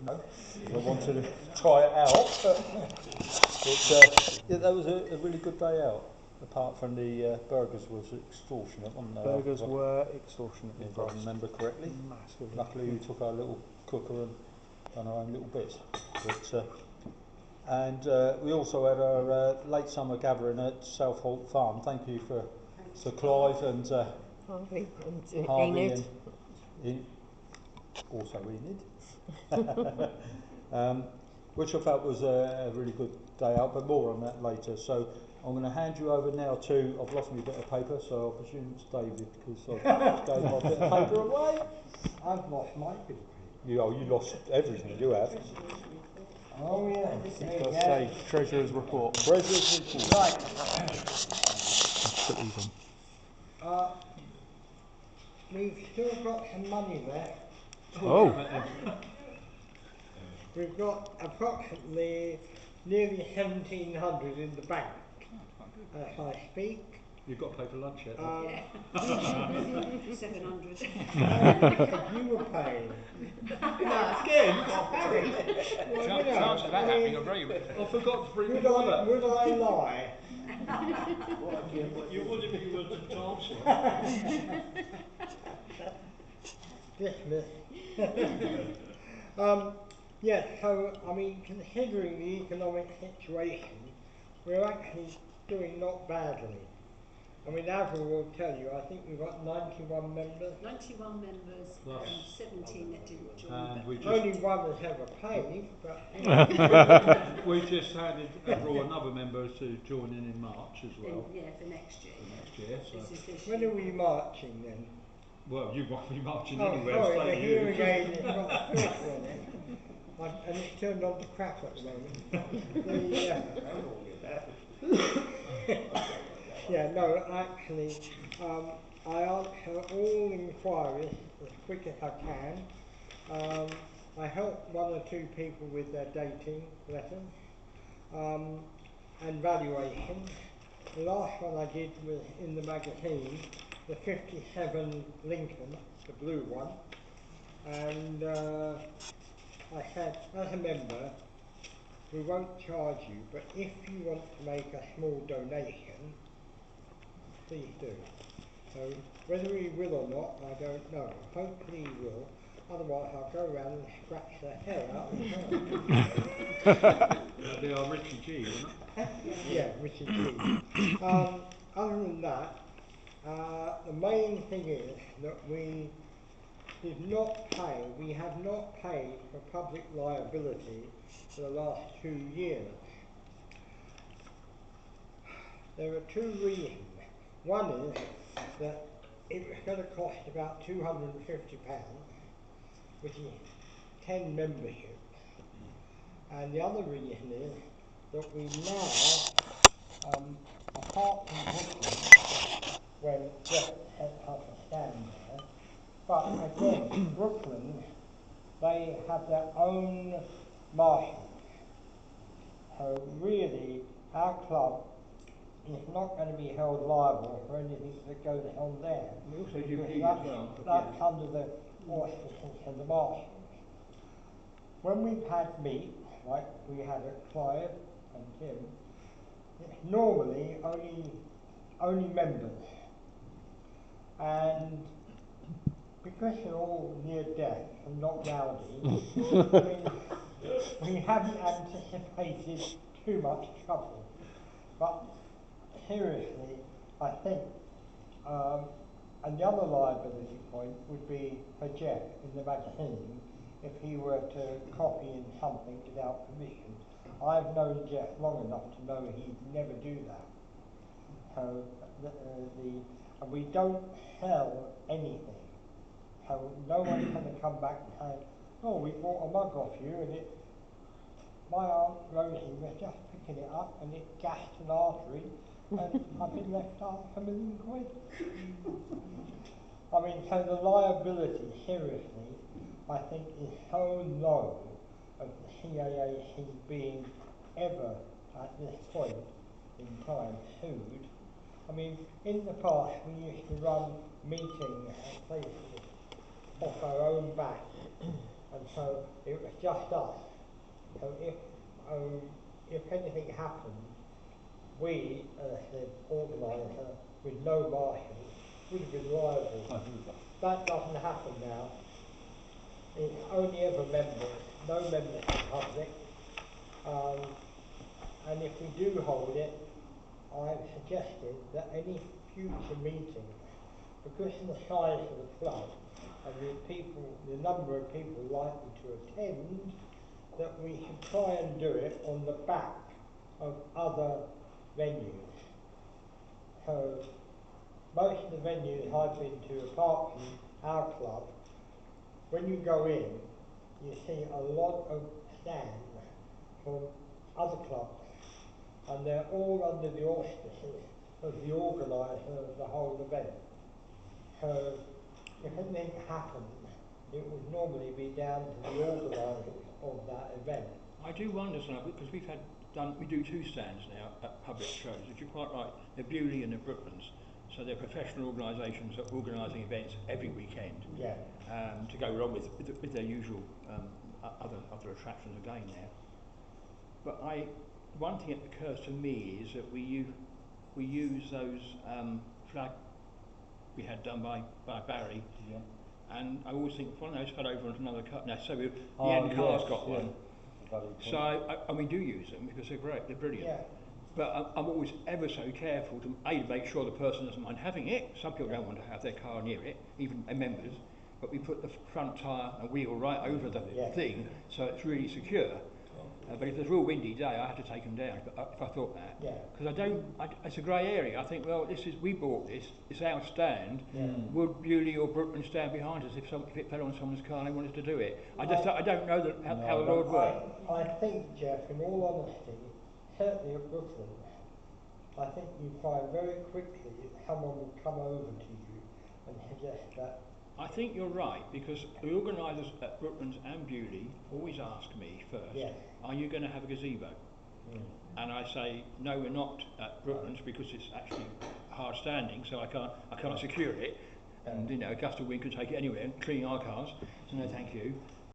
No, I wanted to try it out. Yeah, that was a really good day out. Apart from the burgers was extortionate, wasn't they? Burgers were extortionately if I priced. remember correctly. Massively. Luckily, we took our little cooker and done our own little bits. And we also had our late summer gathering at Southholt Farm. Thank you for Sir Clive and Harvey and Harvey Enid. and also Enid. Which I felt was a really good day out, but more on that later. So I'm going to hand you over now to, I've lost my bit of paper, so I presume it's David, because I gave my bit of paper away. I've lost my bit of paper. You lost everything, you have. Oh yeah. It does say Treasurer's Report. Treasurer's Report. Right. Put these on. We've still got some money left. Oh! We've got approximately nearly 1,700 in the bank as I speak. You've got to pay for lunch yet? 700. You were paying. Again? Chance of that happening, I'm very I forgot to bring Would the I lie? You would if you were the Chancellor. Dismiss. Yes, so, I mean, considering the economic situation, we're actually doing not badly. I mean, Avril will tell you, I think we've got 91 members. 91 members Plus. and 17 that didn't join. And we just, Only one has ever paid, but... we just handed Avril another member to join in March as well. Yeah, for next year. For next year. So. This When year. are we marching then? Well, you won't be marching Oh, anywhere. sorry, Stay the here. hearing aid has got a filter on it. And it's turned on to crap at the moment. Yeah, no, actually, I answer all inquiries as quick as I can. I help one or two people with their dating letters and valuations. The last one I did was in the magazine, the 57 Lincoln, the blue one, and I said, as a member, we won't charge you, but if you want to make a small donation, please do. So whether he will or not, I don't know. Hopefully he will. Otherwise, I'll go around and scratch the hell out of him. They are Richie G, aren't they? Yeah, Richie G. Other than that, the main thing is that we have not paid for public liability for the last 2 years. There are two reasons. One is that it was going to cost about £250, which is 10 memberships. And the other reason is that we now, apart from Brooklyn, when Jeff sets up a stand there, but again, Brooklyn, they have their own marshals. So really, our club is not going to be held liable for anything that goes on there. We also do because pig as well. that's under the auspices of the marshals. When we've had meat, like we had at Clive and Tim, it's normally only members. And because they're all near death and not rowdy, we haven't anticipated too much trouble. But seriously, I think, and the other liability point would be for Jeff in the magazine if he were to copy in something without permission. I've known Jeff long enough to know he'd never do that. So, and we don't sell anything. So no one's going to come back and say, oh, we bought a mug off you and my Aunt Rosie was just picking it up and it gassed an artery and I've been left £500,000. I mean, so the liability, seriously, I think is so low of the CAAC being ever at this point in time sued. I mean, in the past we used to run meetings at places off our own back and so it was just us. So if anything happened, we, as the organiser, with no marshals, would have been liable. That doesn't happen now. It's only ever members, no members of the public. And if we do hold it, I've suggested that any future meetings, because of the size of the club and the number of people likely to attend, that we should try and do it on the back of other venues. So most of the venues I've been to, apart from our club, when you go in, you see a lot of stands from other clubs, and they're all under the auspices of the organiser of the whole event. So if anything happened, it would normally be down to the organisers of that event. I do wonder, sir, because we do 2 stands now at public shows, which you're quite right, the Bewley and the Brooklands. So they're professional organisations that are organising events every weekend. Yeah. To go along with their usual other attractions again now. But one thing that occurs to me is that we use those flag we had done by Barry, and I always think one of those fell over onto another car. Now, so the end car's got one. So and we do use them because they're great, they're brilliant. Yeah. But I'm always ever so careful to make sure the person doesn't mind having it. Some people don't want to have their car near it, even members. But we put the front tyre and wheel right over the thing, so it's really secure. But if it's a real windy day, I have to take them down if I thought that. Because it's a grey area. I think, well, we bought this, it's our stand. Would Bewley or Brooklands stand behind us if it fell on someone's car and they wanted to do it? I don't know how the Lord works. I think, Jeff, in all honesty, certainly at Brooklands, I think you'd find very quickly that someone would come over to you and suggest that. I think you're right, because the organisers at Brooklands and Bewley always ask me first, are you going to have a gazebo? And I say, no, we're not at Brooklands because it's actually hard standing, so I can't secure it. And a gust of wind could take it anywhere, including our cars, so no thank you.